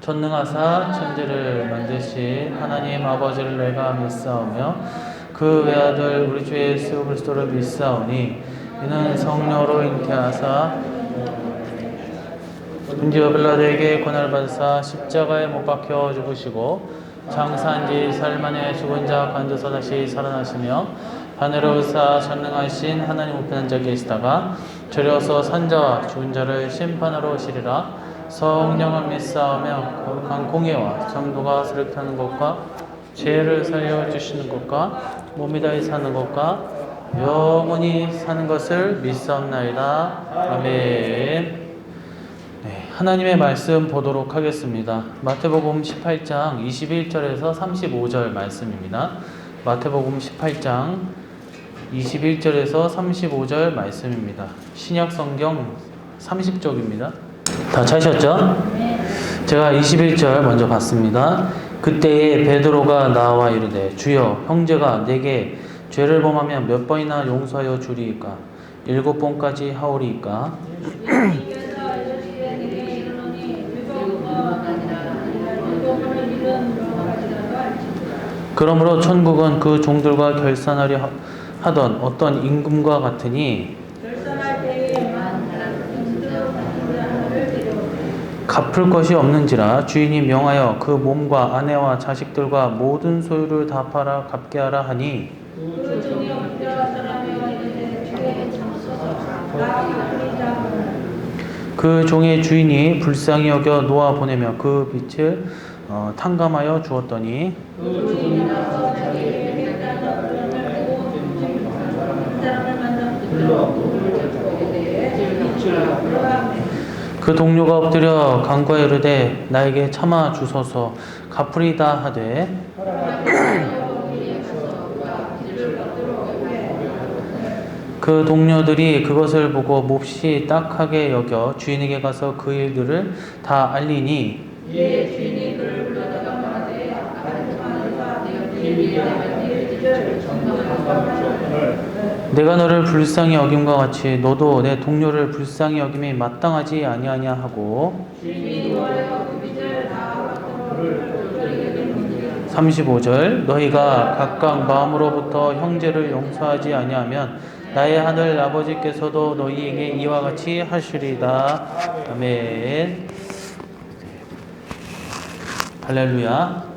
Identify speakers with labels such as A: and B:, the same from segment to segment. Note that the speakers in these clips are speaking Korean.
A: 전능하사 천지를 만드신 하나님 아버지를 내가 믿사오며 그 외아들 우리 주 예수 그리스도를 믿사오니 이는 성령으로 잉태하사 본디오 빌라도에게 고난을 받으사 십자가에 못 박혀 죽으시고 장사한 지 사흘 만에 죽은 자 가운데서 다시 살아나시며 하늘에 오르사 전능하신 하나님 우편 앉아 계시다가 저려서 산자와 죽은 자를 심판하러 오시리라. 성령을 믿사오며 거룩한 공예와 정도가 수력하는 것과 죄를 살려주시는 것과 몸이 다해 사는 것과 영원히 사는 것을 믿사옵나이다. 아멘. 하나님의 말씀 보도록 하겠습니다. 마태복음 18장 21절에서 35절 말씀입니다. 마태복음 18장 21절에서 35절 말씀입니다. 신약성경 30쪽입니다. 다 찾으셨죠? 제가 21절 먼저 봤습니다. 그때에 베드로가 나와 이르되 주여 형제가 내게 죄를 범하면 몇 번이나 용서하여 주리이까? 7번까지 하오리이까? 그러므로 천국은 그 종들과 결산하려 하던 어떤 임금과 같으니 갚을 것이 없는지라 주인이 명하여 그 몸과 아내와 자식들과 모든 소유를 다 팔아 갚게 하라 하니 그 종의 주인이 불쌍히 여겨 놓아 보내며 그 빚을 탕감하여 주었더니 그 동료가 엎드려 간구하여 이르되 나에게 참아 주소서 갚으리다 하되 그 동료들이 그것을 보고 몹시 딱하게 여겨 주인에게 가서 그 일들을 다 알리니 주인이 그를 불러다가 말하되 내가 너를 불쌍히 여김과 같이 너도 내 동료를 불쌍히 여김이 마땅하지 아니하냐 하고 35절 너희가 각각 마음으로부터 형제를 용서하지 아니하면 나의 하늘 아버지께서도 너희에게 이와 같이 하시리다. 아멘. 할렐루야.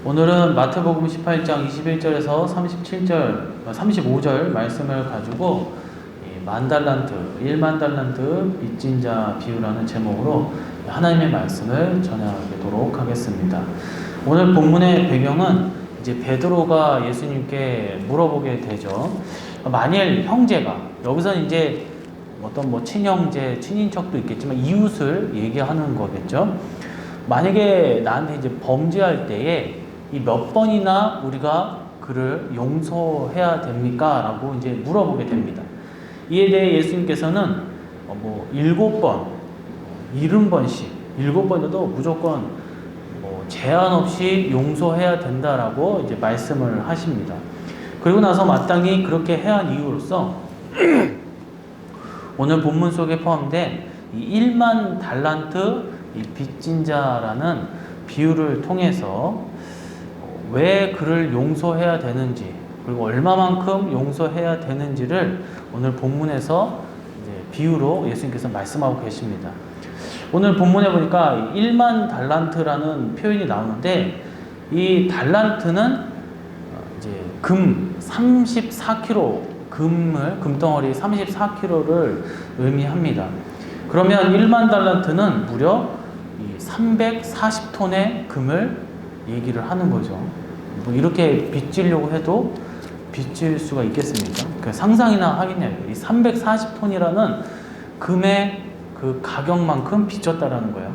A: 오늘은 마태복음 18장 21절에서 35절 말씀을 가지고 만달란트, 1만달란트 빚진 자 비유라는 제목으로 하나님의 말씀을 전하도록 하겠습니다. 오늘 본문의 배경은 이제 베드로가 예수님께 물어보게 되죠. 만일 형제가, 여기서는 이제 어떤 친형제, 친인척도 있겠지만 이웃을 얘기하는 거겠죠. 만약에 나한테 이제 범죄할 때에 이 몇 번이나 우리가 그를 용서해야 됩니까? 라고 이제 물어보게 됩니다. 이에 대해 예수님께서는 7번, 70번씩, 7번에도 무조건 제한 없이 용서해야 된다라고 이제 말씀을 하십니다. 그리고 나서 마땅히 그렇게 해야 한 이유로서 오늘 본문 속에 포함된 이 1만 달란트 이 빚진 자라는 비유를 통해서 왜 그를 용서해야 되는지 그리고 얼마만큼 용서해야 되는지를 오늘 본문에서 이제 비유로 예수님께서 말씀하고 계십니다. 오늘 본문에 보니까 1만 달란트라는 표현이 나오는데 이 달란트는 이제 금 34kg 금덩어리 34kg를 의미합니다. 그러면 1만 달란트는 무려 340톤의 금을 얘기를 하는 거죠. 이렇게 빚지려고 해도 빚질 수가 있겠습니까? 상상이나 하겠냐고요. 이 340톤이라는 금의 그 가격만큼 빚졌다라는 거예요.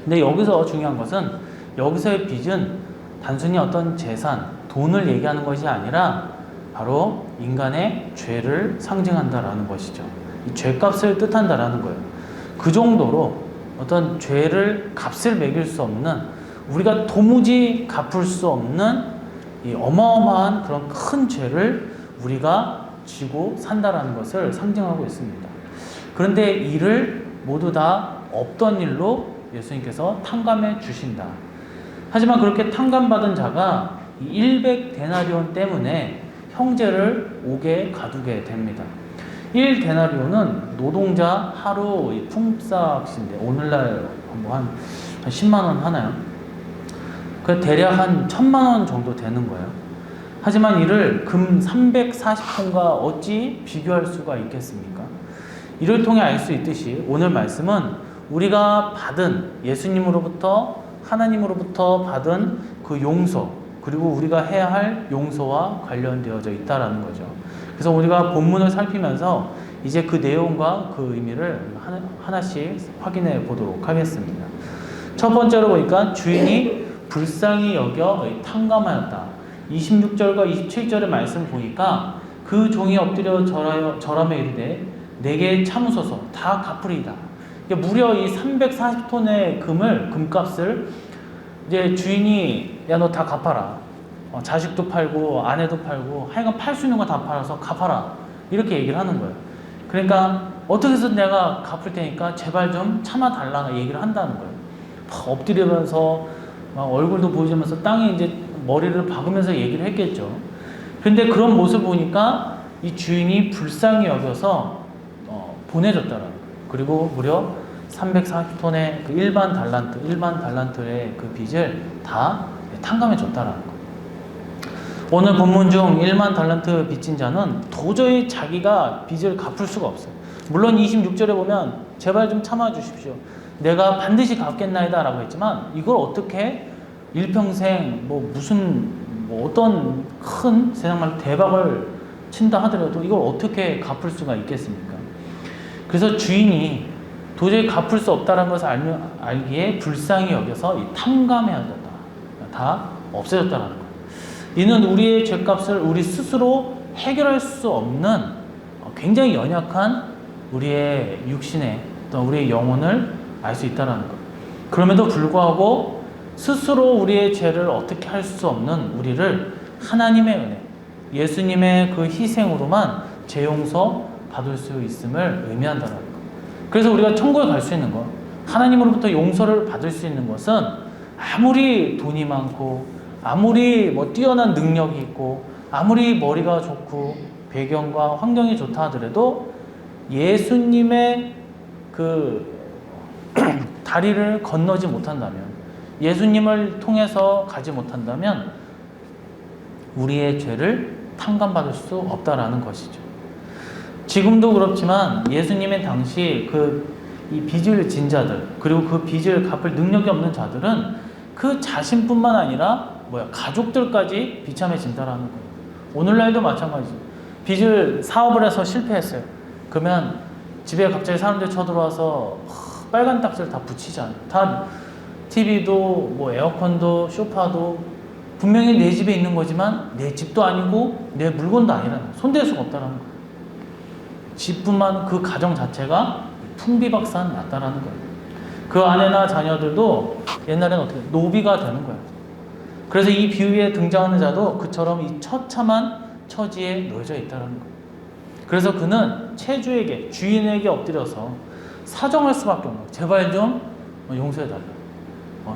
A: 근데 여기서 중요한 것은 여기서의 빚은 단순히 어떤 재산, 돈을 얘기하는 것이 아니라 바로 인간의 죄를 상징한다라는 것이죠. 이 죄값을 뜻한다라는 거예요. 그 정도로 어떤 죄를 값을 매길 수 없는 우리가 도무지 갚을 수 없는 이 어마어마한 그런 큰 죄를 우리가 지고 산다라는 것을 상징하고 있습니다. 그런데 이를 모두 다 없던 일로 예수님께서 탕감해 주신다. 하지만 그렇게 탕감받은 자가 100데나리온 때문에 형제를 옥에 가두게 됩니다. 1데나리온은 노동자 하루 품삯인데 오늘날 한 10만 원 하나요? 그 대략 한 1000만 원 정도 되는 거예요. 하지만 이를 금 340톤과 어찌 비교할 수가 있겠습니까? 이를 통해 알 수 있듯이 오늘 말씀은 우리가 받은 예수님으로부터 하나님으로부터 받은 그 용서, 그리고 우리가 해야 할 용서와 관련되어져 있다라는 거죠. 그래서 우리가 본문을 살피면서 이제 그 내용과 그 의미를 하나씩 확인해 보도록 하겠습니다. 첫 번째로 보니까 주인이 불쌍히 여겨 탕감하였다. 26절과 27절의 말씀 보니까 그 종이 엎드려 절하며 이르되 내게 참으소서 다 갚으리이다. 무려 이 340톤의 금값을 이제 주인이 야 너 다 갚아라. 자식도 팔고 아내도 팔고 하여간 팔 수 있는 거 다 팔아서 갚아라. 이렇게 얘기를 하는 거예요. 그러니까 어떻게 해서 내가 갚을 테니까 제발 좀 참아달라 얘기를 한다는 거예요. 막 엎드리면서 막 얼굴도 보여주면서 땅에 이제 머리를 박으면서 얘기를 했겠죠. 근데 그런 모습을 보니까 이 주인이 불쌍히 여겨서 보내줬다라는 거예요. 그리고 무려 340톤의 그 일반 달란트의 그 빚을 다 탕감해 줬다라는 거예요. 오늘 본문 중 1만 달란트 빚진 자는 도저히 자기가 빚을 갚을 수가 없어요. 물론 26절에 보면 제발 좀 참아 주십시오. 내가 반드시 갚겠나이다 라고 했지만 이걸 어떻게 일평생 어떤 큰 세상말 대박을 친다 하더라도 이걸 어떻게 갚을 수가 있겠습니까? 그래서 주인이 도저히 갚을 수 없다는 것을 알기에 불쌍히 여겨서 탕감해야 된다. 다 없애졌다는 거예요. 이는 우리의 죄값을 우리 스스로 해결할 수 없는 굉장히 연약한 우리의 육신의 또 우리의 영혼을 알 수 있다는 거예요. 그럼에도 불구하고 스스로 우리의 죄를 어떻게 할 수 없는 우리를 하나님의 은혜, 예수님의 그 희생으로만 죄 용서 받을 수 있음을 의미한다는 거예요. 그래서 우리가 천국에 갈 수 있는 것, 하나님으로부터 용서를 받을 수 있는 것은 아무리 돈이 많고 아무리 뛰어난 능력이 있고 아무리 머리가 좋고 배경과 환경이 좋다 하더라도 예수님의 그 다리를 건너지 못한다면, 예수님을 통해서 가지 못한다면 우리의 죄를 탕감받을 수 없다라는 것이죠. 지금도 그렇지만 예수님의 당시 이 빚을 진 자들, 그리고 그 빚을 갚을 능력이 없는 자들은 그 자신뿐만 아니라 가족들까지 비참해진다라는 거예요. 오늘날도 마찬가지죠. 사업을 해서 실패했어요. 그러면 집에 갑자기 사람들이 쳐들어와서 빨간 딱지를 다 붙이잖아요. 다 TV도 에어컨도 소파도 분명히 내 집에 있는 거지만 내 집도 아니고 내 물건도 아니라는 거예요. 손댈 수가 없다는 거예요. 집뿐만 그 가정 자체가 풍비박산 났다라는 거예요. 그 아내나 자녀들도 옛날에는 어떻게 노비가 되는 거예요. 그래서 이 비유에 등장하는 자도 그처럼 이 처참한 처지에 놓여져 있다는 거예요. 그래서 그는 채주에게, 주인에게 엎드려서 사정할 수밖에 없는 거예요. 제발 좀 용서해달라.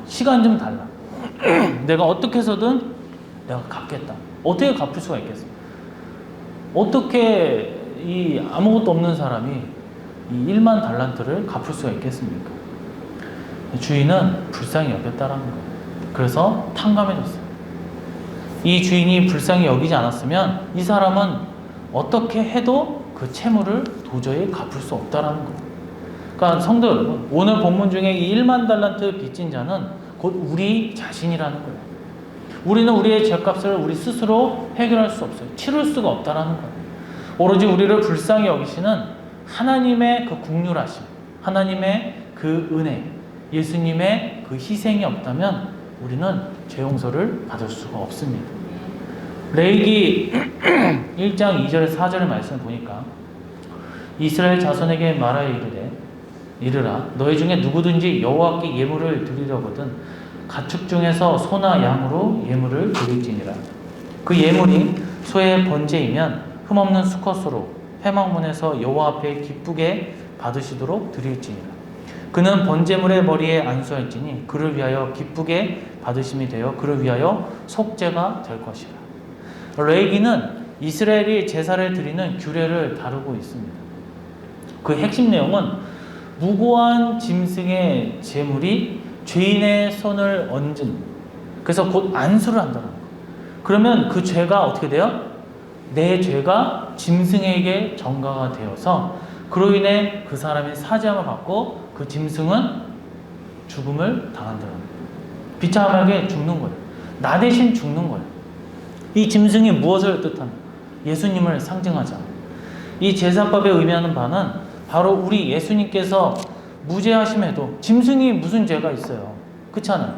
A: 시간 좀 달라. 내가 어떻게 해서든 내가 갚겠다. 어떻게 갚을 수가 있겠어? 어떻게 이 아무것도 없는 사람이 이 1만 달란트를 갚을 수가 있겠습니까? 주인은 불쌍히 여겼다라는 거예요. 그래서 탕감해줬어요. 이 주인이 불쌍히 여기지 않았으면 이 사람은 어떻게 해도 그 채무를 도저히 갚을 수 없다라는 거예요. 그러니까 성도 여러분, 오늘 본문 중에 이 1만 달란트 빚진 자는 곧 우리 자신이라는 거예요. 우리는 우리의 죄값을 우리 스스로 해결할 수 없어요. 치를 수가 없다라는 거예요. 오로지 우리를 불쌍히 여기시는 하나님의 그 긍휼하심, 하나님의 그 은혜, 예수님의 그 희생이 없다면 우리는 죄 용서를 받을 수가 없습니다. 레위기 1장 2절 4절의 말씀을 보니까 이스라엘 자손에게 말하여 이르라 너희 중에 누구든지 여호와께 예물을 드리려거든 가축 중에서 소나 양으로 예물을 드릴지니라. 그 예물이 소의 번제이면 흠없는 수컷으로 회막문에서 여호와 앞에 기쁘게 받으시도록 드릴지니라. 그는 번제물의 머리에 안수할지니 그를 위하여 기쁘게 받으심이 되어 그를 위하여 속죄가 될 것이라. 레위기는 이스라엘이 제사를 드리는 규례를 다루고 있습니다. 그 핵심 내용은 무고한 짐승의 제물이 죄인의 손을 얹은, 그래서 곧 안수를 한다는 거예요. 그러면 그 죄가 어떻게 돼요? 내 죄가 짐승에게 전가가 되어서 그로 인해 그 사람이 사죄함을 받고 그 짐승은 죽음을 당한다는 거예요. 비참하게 죽는 거예요. 나 대신 죽는 거예요. 이 짐승이 무엇을 뜻하는? 예수님을 상징하자. 이 제사법에 의미하는 바는 바로 우리 예수님께서 무죄하심에도 짐승이 무슨 죄가 있어요? 그렇지 않아요?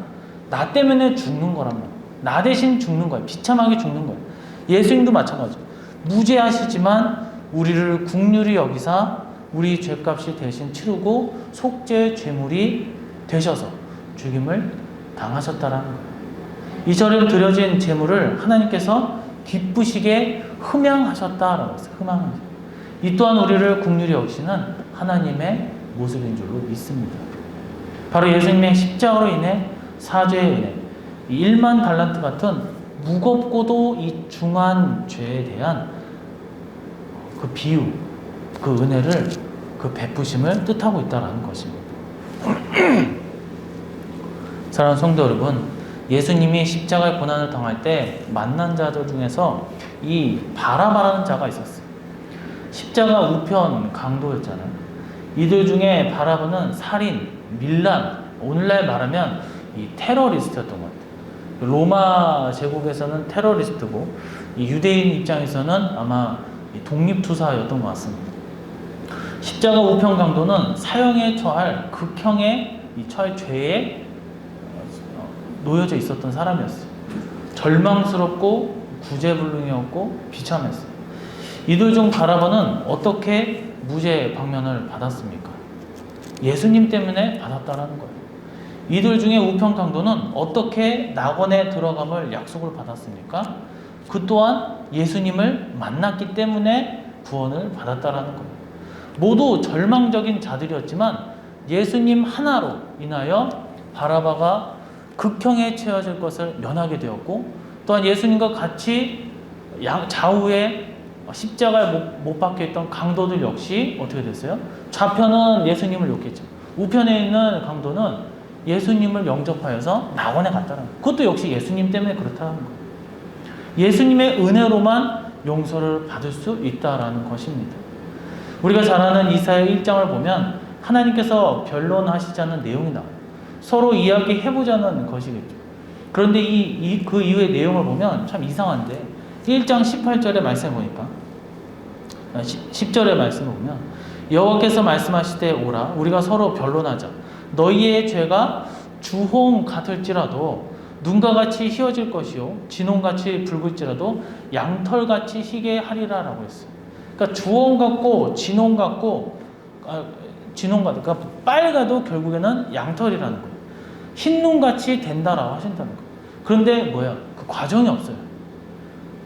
A: 나 때문에 죽는 거란 말이에요. 나 대신 죽는 거예요. 비참하게 죽는 거예요. 예수님도 마찬가지죠. 무죄하시지만 우리를 긍휼히 여기사 우리 죄값이 대신 치르고 속죄 제물이 되셔서 죽임을 당하셨다라는 거예요. 이처럼 드려진 제물을 하나님께서 기쁘시게 흠양하셨다라고 했어요. 흠양하셨다. 이 또한 우리를 긍휼히 여기시는 하나님의 모습인 줄로 믿습니다. 바로 예수님의 십자가로 인해 사죄의 은혜, 1만 달란트 같은 무겁고도 이 중한 죄에 대한 그 비유, 그 은혜를, 그 베푸심을 뜻하고 있다는 것입니다. 사랑하는 성도 여러분, 예수님이 십자가의 고난을 당할 때 만난 자들 중에서 이 바라바라는 자가 있었어요. 십자가 우편 강도였잖아요. 이들 중에 바라바는 살인, 밀란, 오늘날 말하면 이 테러리스트였던 것 같아요. 로마 제국에서는 테러리스트고 이 유대인 입장에서는 아마 독립투사였던 것 같습니다. 십자가 우편 강도는 사형에 처할 극형의 이 처할 죄에 놓여져 있었던 사람이었어요. 절망스럽고 구제불능이었고 비참했어요. 이들 중 바라바는 어떻게 무죄 방면을 받았습니까? 예수님 때문에 받았다라는 거예요. 이들 중에 우편 강도는 어떻게 낙원에 들어감을 약속을 받았습니까? 그 또한 예수님을 만났기 때문에 구원을 받았다라는 거예요. 모두 절망적인 자들이었지만 예수님 하나로 인하여 바라바가 극형에 처해질 것을 면하게 되었고, 또한 예수님과 같이 좌우에 십자가에 못 박혀 있던 강도들 역시 어떻게 됐어요? 좌편은 예수님을 욕했죠. 우편에 있는 강도는 예수님을 영접하여서 낙원에 갔다는 거예요. 그것도 역시 예수님 때문에 그렇다는 거예요. 예수님의 은혜로만 용서를 받을 수 있다라는 것입니다. 우리가 잘 아는 이사야 1장을 보면 하나님께서 변론하시지 않는 내용이 나와요. 서로 이야기해보자는 것이겠죠. 그런데 그 이후의 내용을 보면 참 이상한데 1장 18절의 말씀을 보니까 10절의 말씀을 보면 여호와께서 말씀하시되 오라 우리가 서로 변론하자. 너희의 죄가 주홍 같을지라도 눈과 같이 희어질 것이요 진홍같이 붉을지라도 양털같이 희게 하리라 라고 했어요. 그러니까 주홍 같고 진홍 같고 그러니까 빨가도 결국에는 양털이라는 거예요. 흰눈같이 된다라고 하신다는 거예요. 그런데 뭐야? 그 과정이 없어요.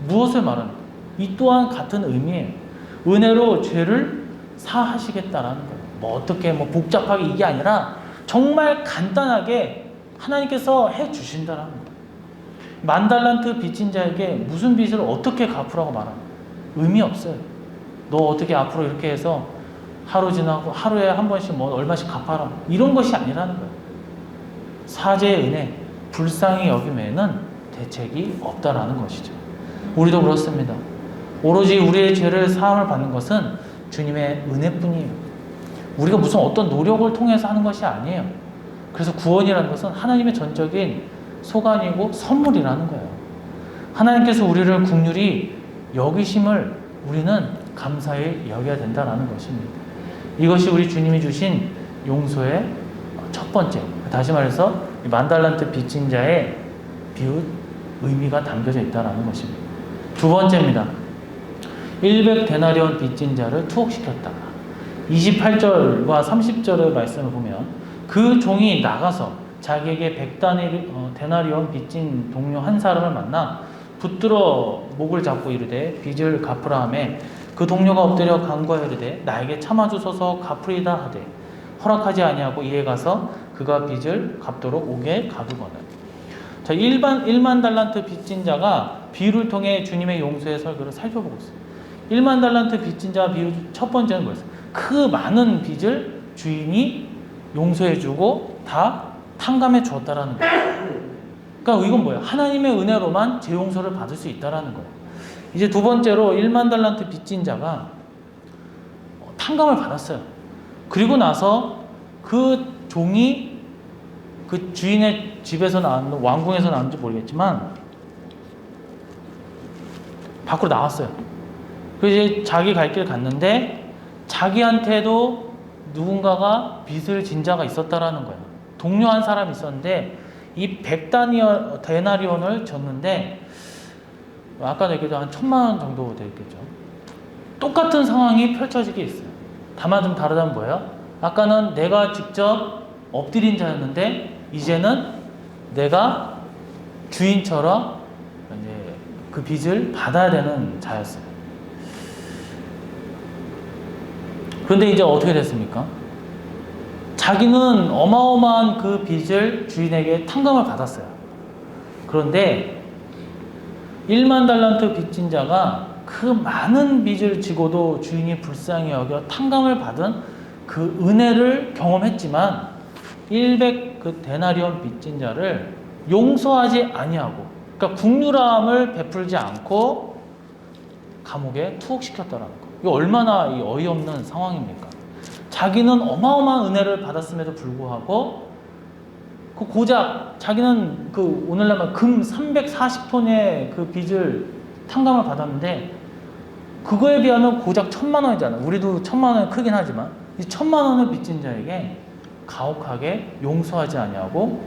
A: 무엇을 말하는 거예요? 이 또한 같은 의미예요. 은혜로 죄를 사하시겠다라는 거예요. 뭐 어떻게 복잡하게 이게 아니라 정말 간단하게 하나님께서 해 주신다라는 거예요. 10,000달란트 빚진 자에게 무슨 빚을 어떻게 갚으라고 말하는 거예요? 의미 없어요. 너 어떻게 앞으로 이렇게 해서 하루 지나고 하루에 한 번씩 얼마씩 갚아라. 이런 것이 아니라는 거예요. 사죄의 은혜, 불쌍히 여김에는 대책이 없다라는 것이죠. 우리도 그렇습니다. 오로지 우리의 죄를 사함을 받는 것은 주님의 은혜뿐이에요. 우리가 무슨 어떤 노력을 통해서 하는 것이 아니에요. 그래서 구원이라는 것은 하나님의 전적인 소관이고 선물이라는 거예요. 하나님께서 우리를 긍휼히 여기심을 우리는 감사히 여겨야 된다는 것입니다. 이것이 우리 주님이 주신 용서의 첫 번째, 다시 말해서 10,000달란트 빚진 자의 비웃 의미가 담겨져 있다는 것입니다. 두 번째입니다. 100데나리온 빚진 자를 투옥시켰다. 28절과 30절의 말씀을 보면 그 종이 나가서 자기에게 100데나리온 빚진 동료 한 사람을 만나 붙들어 목을 잡고 이르되 빚을 갚으라 하매 그 동료가 엎드려 간구하여 이르되 나에게 참아주소서 갚으리다 하되 허락하지 아니하고 이에 가서 그가 빚을 갚도록 옥에 가두거늘. 자, 1만 달란트 빚진 자가 비유를 통해 주님의 용서의 설교를 살펴보고 있어요. 1만 달란트 빚진 자 비유 첫 번째는 뭐였어요? 그 많은 빚을 주인이 용서해주고 다 탕감해 주었다라는 거예요. 그러니까 이건 뭐예요? 하나님의 은혜로만 재용서를 받을 수 있다라는 거예요. 이제 두 번째로 1만 달란트 빚진 자가 탕감을 받았어요. 그리고 나서 그 종이 그 주인의 집에서 나왔는 왕궁에서 나왔는지 모르겠지만 밖으로 나왔어요. 그래서 이제 자기 갈 길 갔는데 자기한테도 누군가가 빚을 진 자가 있었다라는 거예요. 동료 한 사람이 있었는데 이 100데나리온을 졌는데 아까도 얘기했던 한 1000만 원 정도 되겠죠. 똑같은 상황이 펼쳐지게 있어요. 다만 좀 다르다면 뭐예요? 아까는 내가 직접 엎드린 자였는데 이제는 내가 주인처럼 이제 그 빚을 받아야 되는 자였어요. 그런데 이제 어떻게 됐습니까? 자기는 어마어마한 그 빚을 주인에게 탕감을 받았어요. 그런데 1만 달란트 빚진 자가 그 많은 빚을 지고도 주인이 불쌍히 여겨 탕감을 받은 그 은혜를 경험했지만 100 그 데나리온 빚진 자를 용서하지 아니하고, 그러니까 국률함을 베풀지 않고 감옥에 투옥시켰다라는 거. 이거 얼마나 이 어이없는 상황입니까? 자기는 어마어마한 은혜를 받았음에도 불구하고 그 고작 자기는 그 오늘날 말 금 340톤의 그 빚을 탕감을 받았는데 그거에 비하면 고작 1000만 원이잖아. 우리도 1000만 원이 크긴 하지만 이 1000만 원을 빚진 자에게 가혹하게 용서하지 아니하고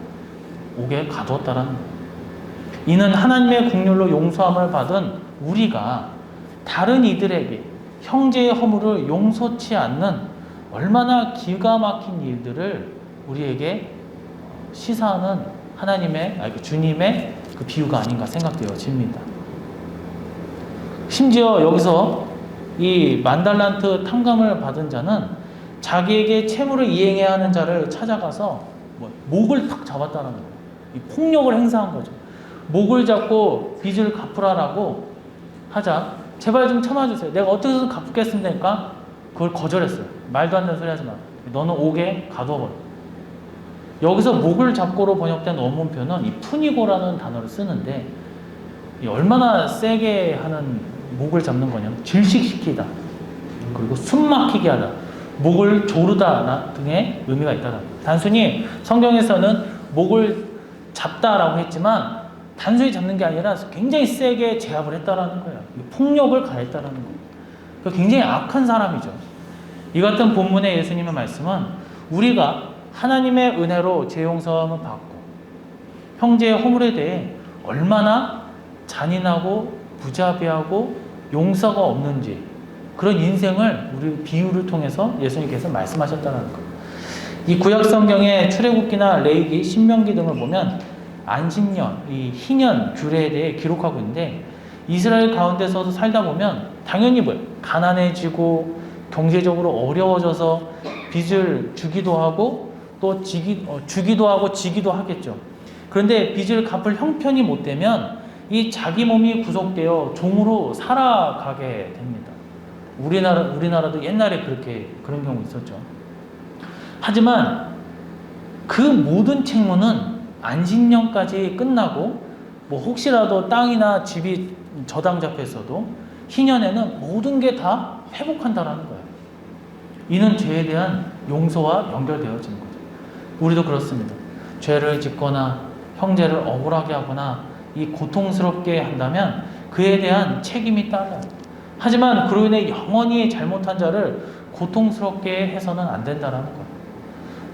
A: 옥에 가두었다라는 거예요. 이는 하나님의 국률로 용서함을 받은 우리가 다른 이들에게 형제의 허물을 용서치 않는 얼마나 기가 막힌 일들을 우리에게 시사하는 주님의 그 비유가 아닌가 생각되어집니다. 심지어 여기서 이 만달란트 탕감을 받은 자는 자기에게 채무를 이행해야 하는 자를 찾아가서 목을 탁 잡았다는 거예요. 이 폭력을 행사한 거죠. 목을 잡고 빚을 갚으라라고 하자 제발 좀 참아주세요. 내가 어떻게 해서 갚겠습니까? 그걸 거절했어요. 말도 안 되는 소리 하지 마. 너는 옥에 가둬버려. 여기서 목을 잡고로 번역된 원문표는 이 푸니고라는 단어를 쓰는데 얼마나 세게 하는 목을 잡는 거냐면 질식시키다, 그리고 숨막히게 하다, 목을 조르다 등의 의미가 있다. 단순히 성경에서는 목을 잡다라고 했지만 단순히 잡는 게 아니라 굉장히 세게 제압을 했다라는 거예요. 폭력을 가했다라는 거예요. 굉장히 악한 사람이죠. 이 같은 본문의 예수님의 말씀은 우리가 하나님의 은혜로 재용서함을 받고 형제의 허물에 대해 얼마나 잔인하고 무자비하고 용서가 없는지 그런 인생을 우리 비유를 통해서 예수님께서 말씀하셨다는 것. 이 구약 성경의 출애굽기나 레위기, 신명기 등을 보면 안식년, 이 희년 규례에 대해 기록하고 있는데 이스라엘 가운데서도 살다 보면 당연히 가난해지고 경제적으로 어려워져서 빚을 주기도 하고 또 주기도 하고 지기도 하겠죠. 그런데 빚을 갚을 형편이 못 되면 이 자기 몸이 구속되어 종으로 살아가게 됩니다. 우리나라도 옛날에 그런 경우 있었죠. 하지만 그 모든 책무는 안식년까지 끝나고 혹시라도 땅이나 집이 저당 잡혔어도 희년에는 모든 게 다 회복한다라는 거예요. 이는 죄에 대한 용서와 연결되어지는 거죠. 우리도 그렇습니다. 죄를 짓거나 형제를 억울하게 하거나 이 고통스럽게 한다면 그에 대한 책임이 따라요. 하지만 그로 인해 영원히 잘못한 자를 고통스럽게 해서는 안 된다라는 거예요.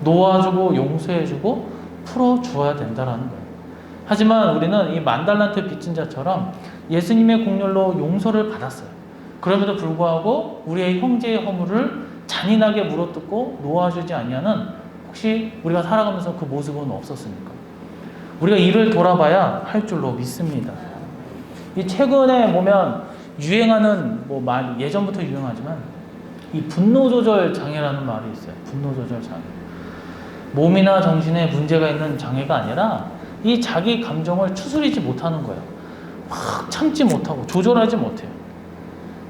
A: 놓아주고 용서해주고 풀어주어야 된다라는 거예요. 하지만 우리는 이 만달란트 빚진 자처럼 예수님의 국률로 용서를 받았어요. 그럼에도 불구하고 우리의 형제의 허물을 잔인하게 물어뜯고 놓아주지 아니하는 혹시 우리가 살아가면서 그 모습은 없었습니까? 우리가 이를 돌아봐야 할 줄로 믿습니다. 이 최근에 보면 유행하는 말 예전부터 유행하지만 이 분노 조절 장애라는 말이 있어요. 분노 조절 장애. 몸이나 정신에 문제가 있는 장애가 아니라 이 자기 감정을 추스리지 못하는 거예요. 막 참지 못하고 조절하지 못해요.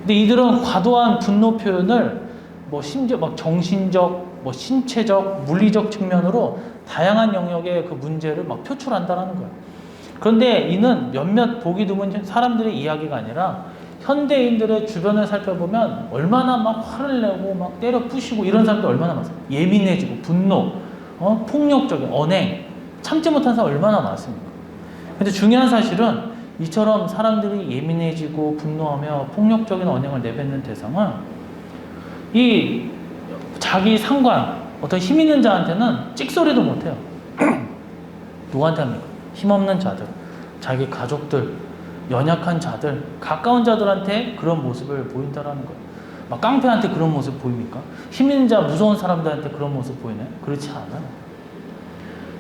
A: 근데 이들은 과도한 분노 표현을 뭐 심지어 막 정신적, 뭐 신체적, 물리적 측면으로 다양한 영역의 그 문제를 막 표출한다라는 거예요. 그런데 이는 몇몇 보기 드문 사람들의 이야기가 아니라 현대인들의 주변을 살펴보면 얼마나 막 화를 내고 막 때려 부시고 이런 사람들 얼마나 많아요. 예민해지고 분노, 폭력적인 언행, 참지 못한 사람 얼마나 많습니까? 근데 중요한 사실은 이처럼 사람들이 예민해지고 분노하며 폭력적인 언행을 내뱉는 대상은 이 자기 상관, 어떤 힘 있는 자한테는 찍소리도 못해요. 누구한테 합니까? 힘없는 자들, 자기 가족들, 연약한 자들, 가까운 자들한테 그런 모습을 보인다라는 거예요. 막 깡패한테 그런 모습 보입니까? 힘 있는 자, 무서운 사람들한테 그런 모습 보이나요? 그렇지 않아요.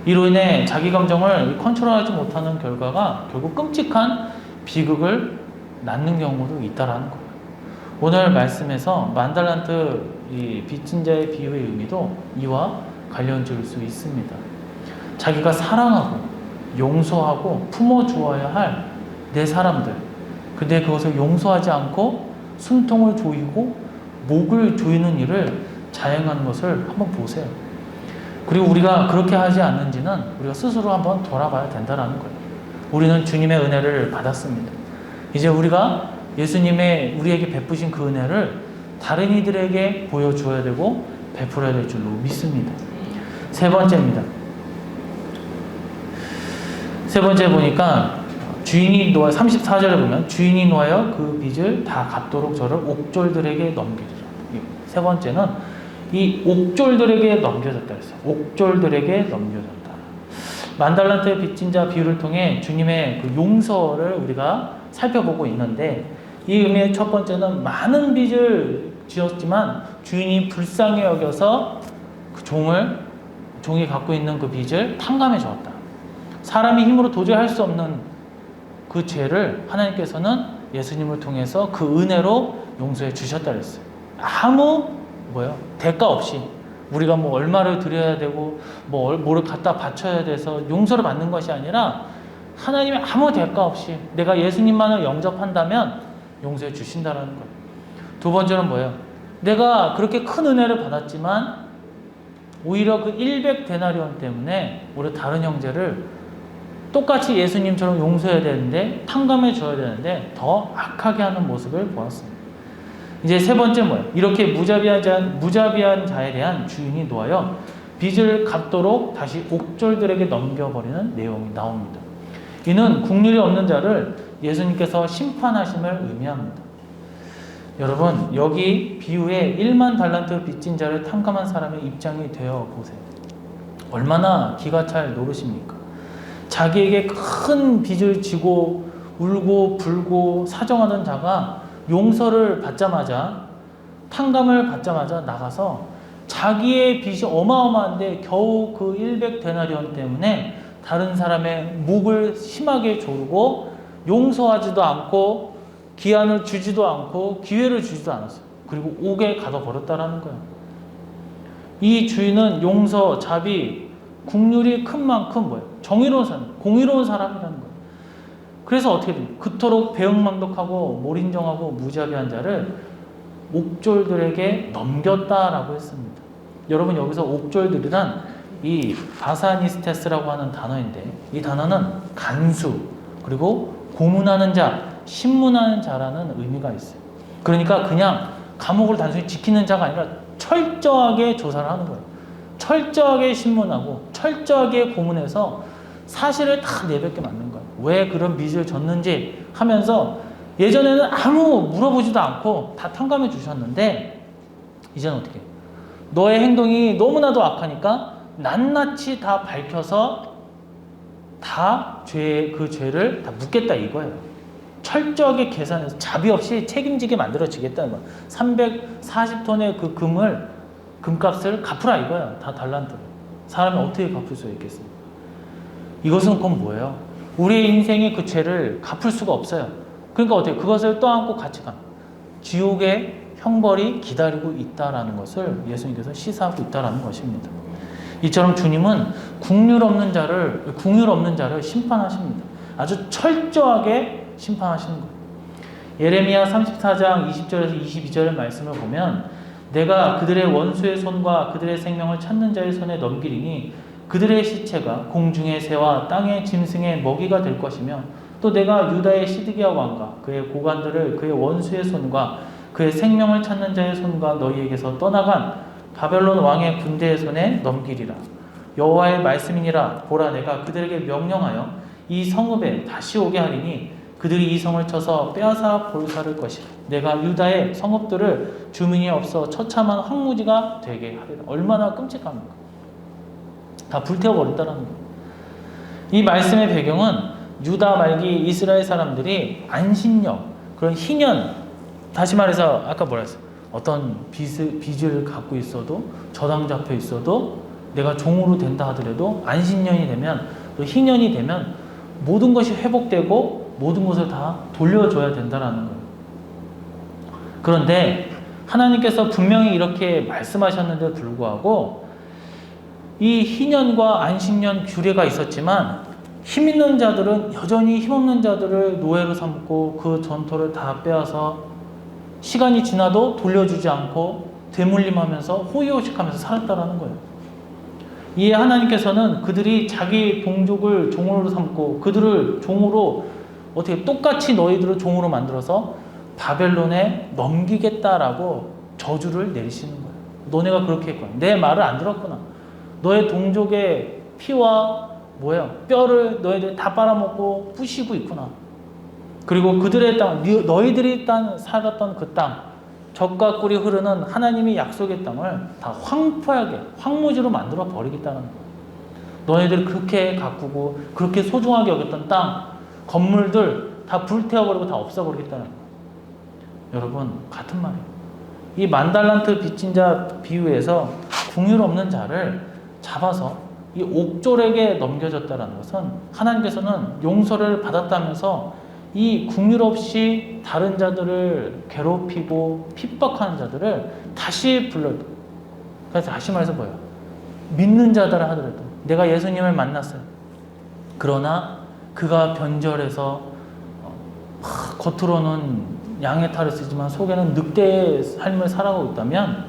A: 이로 인해 자기 감정을 컨트롤하지 못하는 결과가 결국 끔찍한 비극을 낳는 경우도 있다라는 거예요. 오늘 말씀에서 만달란트 이 빚진 자의 비유의 의미도 이와 관련 지을 수 있습니다. 자기가 사랑하고 용서하고 품어주어야 할 내 사람들, 근데 그것을 용서하지 않고 숨통을 조이고 목을 조이는 일을 자행하는 것을 한번 보세요. 그리고 우리가 그렇게 하지 않는지는 우리가 스스로 한번 돌아봐야 된다는 거예요. 우리는 주님의 은혜를 받았습니다. 이제 우리가 예수님의 우리에게 베푸신 그 은혜를 다른 이들에게 보여주어야 되고 베풀어야 될 줄로 믿습니다. 세 번째입니다. 세 번째 보니까 주인이 놓아 34절에 보면 주인이 놓아여 그 빚을 다 갚도록 저를 옥졸들에게 넘겨주라. 세 번째는 이 옥졸들에게 넘겨졌다 했어요. 옥졸들에게 넘겨졌다. 만달란트의 빚진 자 비유를 통해 주님의 그 용서를 우리가 살펴보고 있는데 이 의미의 첫 번째는 많은 빚을 지었지만 주인이 불쌍히 여겨서 그 종이 갖고 있는 그 빚을 탕감해 주었다. 사람이 힘으로 도저히 할 수 없는 그 죄를 하나님께서는 예수님을 통해서 그 은혜로 용서해 주셨다 그랬어요. 아무 대가 없이 우리가 뭐 얼마를 드려야 되고 뭐를 갖다 바쳐야 돼서 용서를 받는 것이 아니라 하나님이 아무 대가 없이 내가 예수님만을 영접한다면 용서해 주신다라는 거예요. 두 번째는 뭐예요? 내가 그렇게 큰 은혜를 받았지만 오히려 그 100데나리온 때문에 우리 다른 형제를 똑같이 예수님처럼 용서해야 되는데 탕감해 줘야 되는데 더 악하게 하는 모습을 보았습니다. 이제 세 번째 뭐예요? 이렇게 무자비한 자에 대한 주인이 놓아여 빚을 갚도록 다시 옥졸들에게 넘겨버리는 내용이 나옵니다. 이는 국률이 없는 자를 예수님께서 심판하심을 의미합니다. 여러분 여기 비유에 1만 달란트 빚진 자를 탕감한 사람의 입장이 되어 보세요. 얼마나 기가 찰 노릇입니까? 자기에게 큰 빚을 지고 울고 불고 사정하던 자가 용서를 받자마자 탕감을 받자마자 나가서 자기의 빚이 어마어마한데 겨우 그 100데나리온 때문에 다른 사람의 목을 심하게 조르고 용서하지도 않고 기한을 주지도 않고 기회를 주지도 않았어요. 그리고 옥에 가둬버렸다라는 거예요. 이 주인은 용서, 자비, 국률이 큰 만큼 정의로운 사람, 공의로운 사람이라는 거예요. 그래서 어떻게 돼요? 그토록 배은망덕하고 몰인정하고 무자비한 자를 옥졸들에게 넘겼다라고 했습니다. 여러분 여기서 옥졸들이란 이 바사니스테스라고 하는 단어인데 이 단어는 간수 그리고 고문하는 자, 신문하는 자라는 의미가 있어요. 그러니까 그냥 감옥을 단순히 지키는 자가 아니라 철저하게 조사를 하는 거예요. 철저하게 신문하고 철저하게 고문해서 사실을 다 내뱉게 만든 거예요. 왜 그런 빚을 졌는지 하면서 예전에는 아무 물어보지도 않고 다 탕감해 주셨는데 이제는 어떻게 해요? 너의 행동이 너무나도 악하니까 낱낱이 다 밝혀서 다 그 죄를 다 묻겠다 이거예요. 철저하게 계산해서 자비 없이 책임지게 만들어지겠다는 거예요. 340톤의 그 금값을 갚으라 이거예요. 다 달란트로. 사람이 어떻게 갚을 수 있겠습니까? 이것은 그건 뭐예요? 우리의 인생의 그 죄를 갚을 수가 없어요. 그러니까 어떻게 그것을 떠안고 같이 가. 지옥의 형벌이 기다리고 있다라는 것을 예수님께서 시사하고 있다라는 것입니다. 이처럼 주님은 국률 없는 자를 심판하십니다. 아주 철저하게 심판하시는 거예요. 예레미야 34장 20절에서 22절의 말씀을 보면 내가 그들의 원수의 손과 그들의 생명을 찾는 자의 손에 넘기리니 그들의 시체가 공중의 새와 땅의 짐승의 먹이가 될 것이며 또 내가 유다의 시드기야 왕과 그의 고관들을 그의 원수의 손과 그의 생명을 찾는 자의 손과 너희에게서 떠나간 바벨론 왕의 군대의 손에 넘기리라. 여호와의 말씀이니라. 보라, 내가 그들에게 명령하여 이 성읍에 다시 오게 하리니 그들이 이 성을 쳐서 빼앗아 볼살을 것이라. 내가 유다의 성읍들을 주민이 없어 처참한 황무지가 되게 하리라. 얼마나 끔찍합니까? 다 불태워버렸다는 거예요. 이 말씀의 배경은 유다 말기 이스라엘 사람들이 안식년, 그런 희년, 다시 말해서 아까 뭐라 했어요? 어떤 빚을 갖고 있어도, 저당 잡혀 있어도, 내가 종으로 된다 하더라도 안식년이 되면, 또 희년이 되면 모든 것이 회복되고 모든 것을 다 돌려줘야 된다는 거예요. 그런데 하나님께서 분명히 이렇게 말씀하셨는데 불구하고 이 희년과 안식년 규례가 있었지만 힘 있는 자들은 여전히 힘없는 자들을 노예로 삼고 그 전토를 다 빼앗아 시간이 지나도 돌려주지 않고 되물림하면서 호의호식하면서 살았다라는 거예요. 이에 하나님께서는 그들이 자기 동족을 종으로 삼고 그들을 종으로 어떻게 똑같이 너희들을 종으로 만들어서 바벨론에 넘기겠다라고 저주를 내리시는 거예요. 너네가 그렇게 했구나. 내 말을 안 들었구나. 너의 동족의 피와 뼈를 너희들 다 빨아먹고 부시고 있구나. 그리고 그들의 땅, 너희들이 살았던 그 땅, 젖과 꿀이 흐르는 하나님의 약속의 땅을 다 황폐하게, 황무지로 만들어 버리겠다는 거예요. 너희들 그렇게 가꾸고 그렇게 소중하게 여겼던 땅, 건물들 다 불태워버리고 다 없애버리겠다는 거예요. 여러분, 같은 말이에요. 이 만달란트 빚진 자 비유에서 긍휼 없는 자를 잡아서 이 옥졸에게 넘겨졌다는 것은 하나님께서는 용서를 받았다면서 이 긍휼 없이 다른 자들을 괴롭히고 핍박하는 자들을 다시 그래서 다시 말해서 뭐예요? 믿는 자들을 하더라도 내가 예수님을 만났어요. 그러나 그가 변절해서 겉으로는 양의 탈을 쓰지만 속에는 늑대의 삶을 살아가고 있다면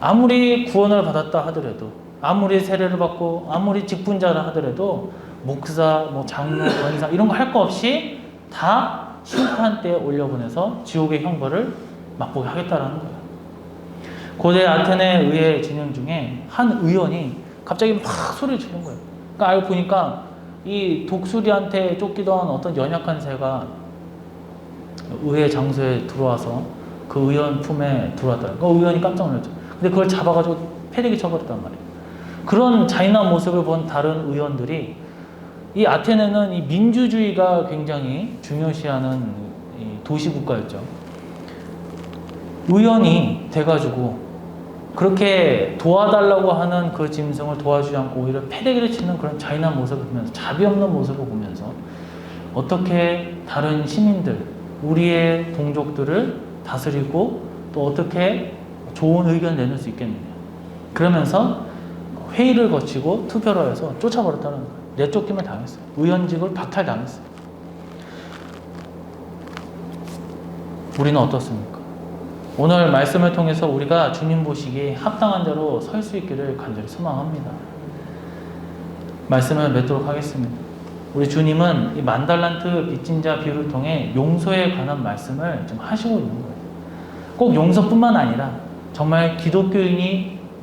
A: 아무리 구원을 받았다 하더라도 아무리 세례를 받고 아무리 직분자라 하더라도 목사, 장로, 권사 이런 거 할 거 없이 다 심판대에 올려보내서 지옥의 형벌을 맛보게 하겠다라는 거예요. 고대 아테네 의회 진영 중에 한 의원이 갑자기 막 소리를 지른 거예요. 그러니까 알고 보니까 이 독수리한테 쫓기던 어떤 연약한 새가 의회 장소에 들어와서 그 의원 품에 들어왔다. 그 의원이 깜짝 놀랐죠. 근데 그걸 잡아가지고 패대기 쳐버렸단 말이에요. 그런 잔인한 모습을 본 다른 의원들이 이 아테네는 이 민주주의가 굉장히 중요시하는 이 도시국가였죠. 의원이 돼가지고 그렇게 도와달라고 하는 그 짐승을 도와주지 않고 오히려 패대기를 치는 그런 잔인한 모습을 보면서 자비 없는 모습을 보면서 어떻게 다른 시민들, 우리의 동족들을 다스리고 또 어떻게 좋은 의견을 내놓을 수 있겠느냐. 그러면서 회의를 거치고 투표를 해서 쫓아버렸다는 거예요. 내쫓김을 당했어요. 의원직을 박탈당했어요. 우리는 어떻습니까? 오늘 말씀을 통해서 우리가 주님 보시기에 합당한 자로 설 수 있기를 간절히 소망합니다. 말씀을 맺도록 하겠습니다. 우리 주님은 이 만달란트 빚진 자 비유를 통해 용서에 관한 말씀을 좀 하시고 있는 거예요. 꼭 용서뿐만 아니라 정말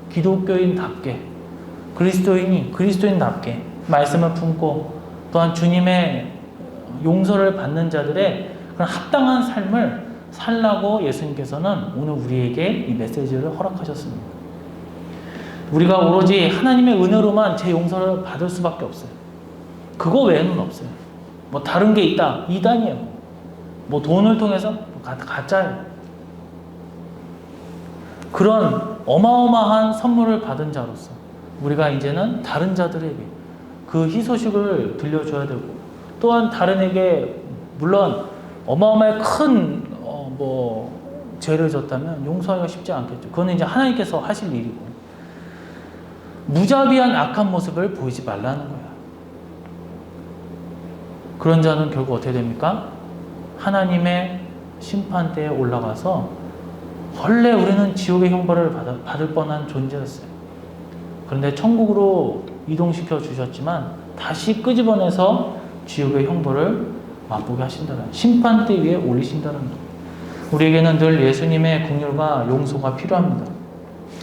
A: 기독교인답게 그리스도인답게 말씀을 품고 또한 주님의 용서를 받는 자들의 그런 합당한 삶을 살라고 예수님께서는 오늘 우리에게 이 메시지를 허락하셨습니다. 우리가 오로지 하나님의 은혜로만 제 용서를 받을 수밖에 없어요. 그거 외에는 없어요. 다른 게 있다. 이단이에요. 돈을 통해서 가짜예요. 그런 어마어마한 선물을 받은 자로서 우리가 이제는 다른 자들에게 그 희소식을 들려줘야 되고 또한 다른에게 물론 어마어마하게 큰 죄를 졌다면 용서하기가 쉽지 않겠죠. 그거는 이제 하나님께서 하실 일이고, 무자비한 악한 모습을 보이지 말라는 거예요. 그런 자는 결국 어떻게 됩니까? 하나님의 심판대에 올라가서 원래 우리는 지옥의 형벌을 받을 뻔한 존재였어요. 그런데 천국으로 이동시켜 주셨지만 다시 끄집어내서 지옥의 형벌을 맛보게 하신다는, 심판대 위에 올리신다는 거예요. 우리에게는 늘 예수님의 긍휼과 용서가 필요합니다.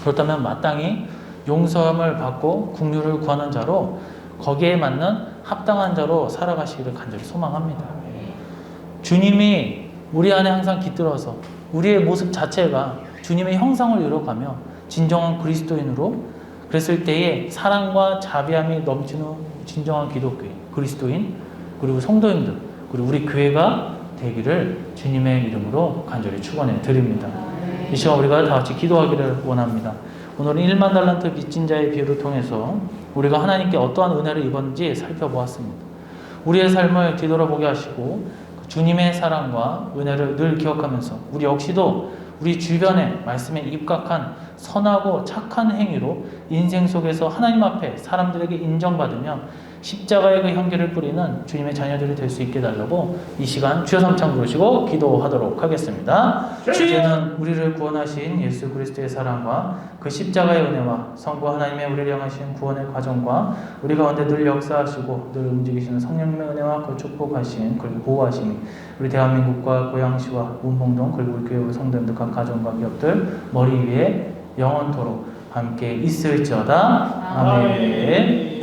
A: 그렇다면 마땅히 용서함을 받고 긍휼을 구하는 자로, 거기에 맞는 합당한 자로 살아가시기를 간절히 소망합니다. 주님이 우리 안에 항상 깃들어서 우리의 모습 자체가 주님의 형상을 이뤄가며 진정한 그리스도인으로, 그랬을 때에 사랑과 자비함이 넘치는 진정한 기독교인, 그리스도인, 그리고 성도인들, 그리고 우리 교회가 되기를 주님의 이름으로 간절히 축원해 드립니다. 이 시간 우리가 다 같이 기도하기를 원합니다. 오늘은 1만 달란트 빚진 자의 비유를 통해서 우리가 하나님께 어떠한 은혜를 입었는지 살펴보았습니다. 우리의 삶을 뒤돌아보게 하시고 주님의 사랑과 은혜를 늘 기억하면서 우리 역시도 우리 주변에 말씀에 입각한 선하고 착한 행위로 인생 속에서 하나님 앞에 사람들에게 인정받으며 십자가의 그 향기를 뿌리는 주님의 자녀들이 될 수 있게 달라고 이 시간 주여 삼창 부르시고 기도하도록 하겠습니다. 이제는 우리를 구원하신 예수 그리스도의 사랑과 그 십자가의 은혜와 성부 하나님의 우리를 향하신 구원의 과정과 우리 가운데 늘 역사하시고 늘 움직이시는 성령님의 은혜와 그 축복하신 그리고 보호하심이 우리 대한민국과 고양시와 운봉동 그리고 우리 교회 성도님들 각 가정과 기업들 머리 위에 영원토록 함께 있을지어다. 아멘.